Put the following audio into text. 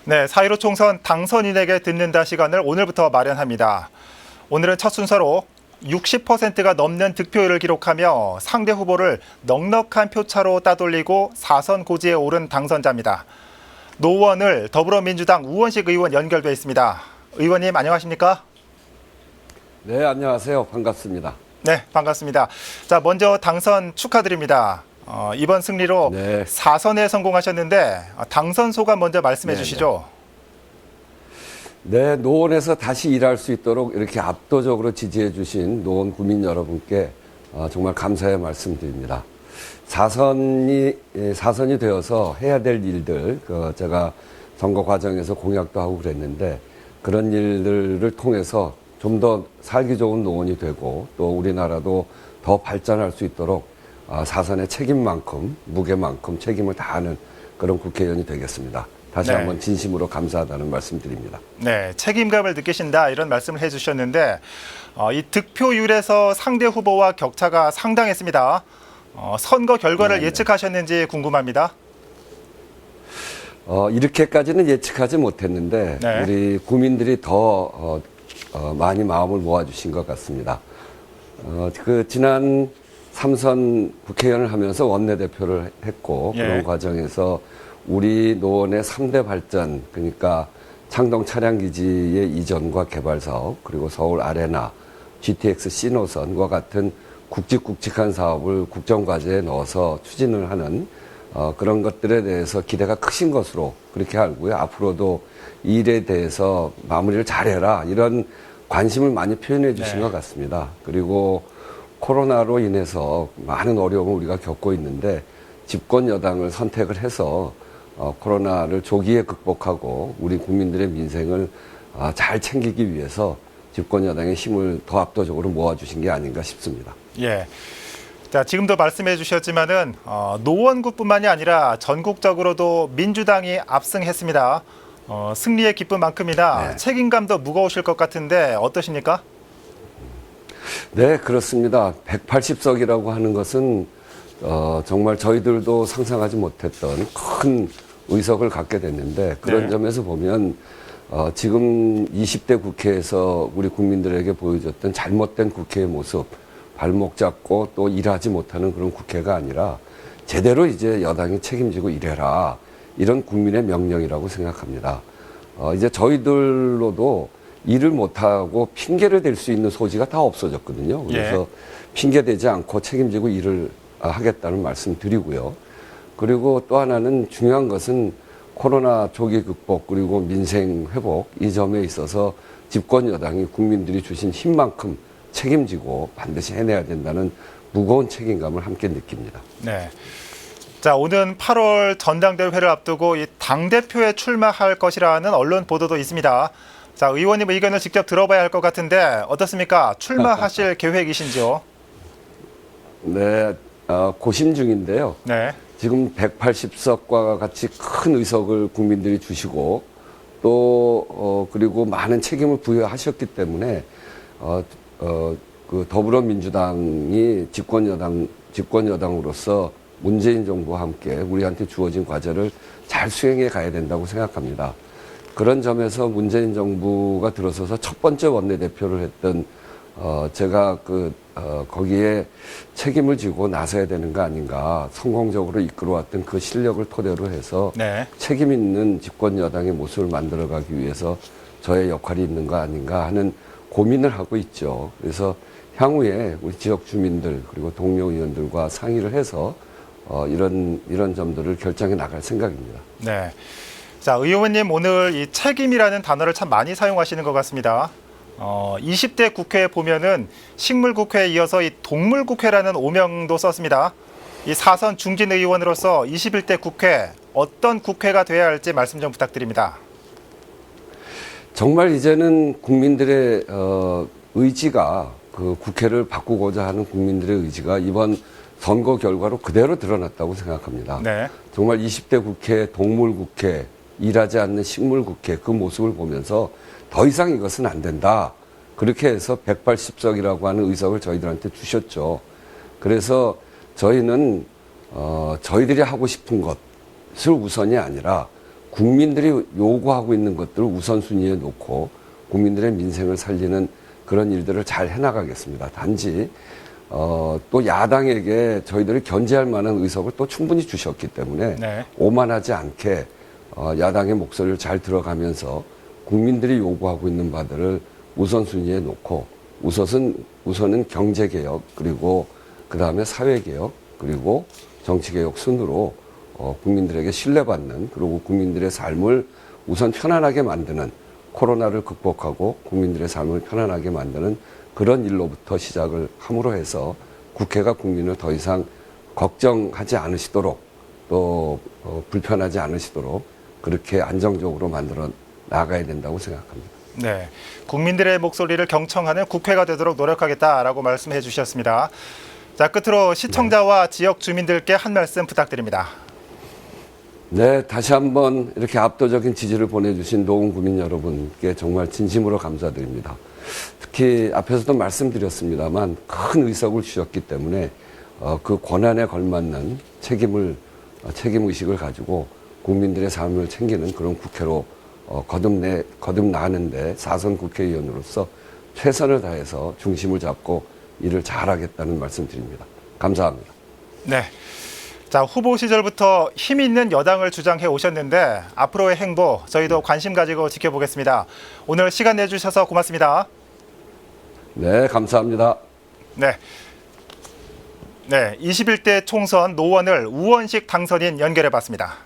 네, 4.15 총선 당선인에게 듣는다 시간을 오늘부터 마련합니다. 오늘은 첫 순서로 60%가 넘는 득표율을 기록하며 상대 후보를 넉넉한 표차로 따돌리고 4선 고지에 오른 당선자입니다. 노원을 더불어민주당 우원식 의원 연결돼 있습니다. 의원님 안녕하십니까? 네, 안녕하세요. 반갑습니다. 네, 반갑습니다. 자, 먼저 당선 축하드립니다. 이번 승리로 네. 4선에 성공하셨는데 당선 소감 먼저 말씀해 주시죠. 네, 노원에서 다시 일할 수 있도록 이렇게 압도적으로 지지해 주신 노원 구민 여러분께 정말 감사의 말씀드립니다. 4선이 되어서 해야 될 일들, 제가 선거 과정에서 공약도 하고 그랬는데 그런 일들을 통해서 좀 더 살기 좋은 노원이 되고 또 우리나라도 더 발전할 수 있도록 4선의 책임만큼, 무게만큼 책임을 다하는 그런 국회의원이 되겠습니다. 다시 한번 진심으로 감사하다는 말씀드립니다. 네, 책임감을 느끼신다 이런 말씀을 해주셨는데 이 득표율에서 상대 후보와 격차가 상당했습니다. 선거 결과를 예측하셨는지 궁금합니다. 이렇게까지는 예측하지 못했는데 우리 국민들이 더 많이 마음을 모아주신 것 같습니다. 지난 3선 국회의원을 하면서 원내대표를 했고 그런 과정에서 우리 노원의 3대 발전, 그러니까 창동 차량기지의 이전과 개발 사업, 그리고 서울 아레나, GTX 신호선과 같은 굵직굵직한 사업을 국정과제에 넣어서 추진을 하는 그런 것들에 대해서 기대가 크신 것으로 그렇게 알고요. 앞으로도 이 일에 대해서 마무리를 잘해라 이런 관심을 많이 표현해 주신 것 같습니다. 그리고 코로나로 인해서 많은 어려움을 우리가 겪고 있는데 집권 여당을 선택을 해서 코로나를 조기에 극복하고 우리 국민들의 민생을 잘 챙기기 위해서 집권 여당의 힘을 더 압도적으로 모아주신 게 아닌가 싶습니다. 예. 자, 지금도 말씀해 주셨지만은 노원구뿐만이 아니라 전국적으로도 민주당이 압승했습니다. 승리의 기쁨만큼이나 책임감도 무거우실 것 같은데 어떠십니까? 네, 그렇습니다. 180석이라고 하는 것은 정말 저희들도 상상하지 못했던 큰 의석을 갖게 됐는데 그런 점에서 보면 지금 20대 국회에서 우리 국민들에게 보여줬던 잘못된 국회의 모습, 발목 잡고 또 일하지 못하는 그런 국회가 아니라 제대로 이제 여당이 책임지고 일해라 이런 국민의 명령이라고 생각합니다. 이제 저희들로도 일을 못하고 핑계를 댈 수 있는 소지가 다 없어졌거든요. 그래서 핑계대지 않고 책임지고 일을 하겠다는 말씀 드리고요. 그리고 또 하나는 중요한 것은 코로나 조기 극복 그리고 민생 회복 이 점에 있어서 집권 여당이 국민들이 주신 힘만큼 책임지고 반드시 해내야 된다는 무거운 책임감을 함께 느낍니다. 네. 자, 오는 8월 전당대회를 앞두고 이 당대표에 출마할 것이라는 언론 보도도 있습니다. 자, 의원님 의견을 직접 들어봐야 할 것 같은데 어떻습니까? 출마하실 계획이신지요? 네, 고심 중인데요. 지금 180석과 같이 큰 의석을 국민들이 주시고 또 그리고 많은 책임을 부여하셨기 때문에 그 더불어민주당이 집권 여당으로서 문재인 정부와 함께 우리한테 주어진 과제를 잘 수행해 가야 된다고 생각합니다. 그런 점에서 문재인 정부가 들어서서 첫 번째 원내대표를 했던 제가 거기에 책임을 지고 나서야 되는 거 아닌가, 성공적으로 이끌어왔던 그 실력을 토대로 해서 책임 있는 집권 여당의 모습을 만들어가기 위해서 저의 역할이 있는 거 아닌가 하는 고민을 하고 있죠. 그래서 향후에 우리 지역 주민들 그리고 동료 의원들과 상의를 해서 이런 점들을 결정해 나갈 생각입니다. 네. 자, 의원님 오늘 이 책임이라는 단어를 참 많이 사용하시는 것 같습니다. 20대 국회에 보면은 식물국회에 이어서 이 동물국회라는 오명도 썼습니다. 이 4선 중진 의원으로서 21대 국회 어떤 국회가 돼야 할지 말씀 좀 부탁드립니다. 정말 이제는 국민들의 의지가 그 국회를 바꾸고자 하는 국민들의 의지가 이번 선거 결과로 그대로 드러났다고 생각합니다. 정말 20대 국회, 동물국회, 일하지 않는 식물국회 그 모습을 보면서 더 이상 이것은 안 된다. 그렇게 해서 180석이라고 하는 의석을 저희들한테 주셨죠. 그래서 저희는 저희들이 하고 싶은 것을 우선이 아니라 국민들이 요구하고 있는 것들을 우선순위에 놓고 국민들의 민생을 살리는 그런 일들을 잘 해나가겠습니다. 단지 또 야당에게 저희들이 견제할 만한 의석을 또 충분히 주셨기 때문에 네. 오만하지 않게 야당의 목소리를 잘 들어가면서 국민들이 요구하고 있는 바들을 우선순위에 놓고 우선은 경제개혁, 그리고 그 다음에 사회개혁, 그리고 정치개혁 순으로 국민들에게 신뢰받는, 그리고 국민들의 삶을 우선 편안하게 만드는, 코로나를 극복하고 국민들의 삶을 편안하게 만드는 그런 일로부터 시작을 함으로 해서 국회가 국민을 더 이상 걱정하지 않으시도록 또 불편하지 않으시도록 그렇게 안정적으로 만들어 나가야 된다고 생각합니다. 네, 국민들의 목소리를 경청하는 국회가 되도록 노력하겠다라고 말씀해 주셨습니다. 자, 끝으로 시청자와 지역 주민들께 한 말씀 부탁드립니다. 네, 다시 한번 이렇게 압도적인 지지를 보내주신 노원 구민 여러분께 정말 진심으로 감사드립니다. 특히 앞에서도 말씀드렸습니다만 큰 의석을 주셨기 때문에 그 권한에 걸맞는 책임의식을 가지고 국민들의 삶을 챙기는 그런 국회로 거듭나는데 4선 국회의원으로서 최선을 다해서 중심을 잡고 일을 잘하겠다는 말씀 드립니다. 감사합니다. 네. 자, 후보 시절부터 힘 있는 여당을 주장해 오셨는데 앞으로의 행보 저희도 관심 가지고 지켜보겠습니다. 오늘 시간 내주셔서 고맙습니다. 네, 감사합니다. 네. 네, 21대 총선 노원을 우원식 당선인 연결해 봤습니다.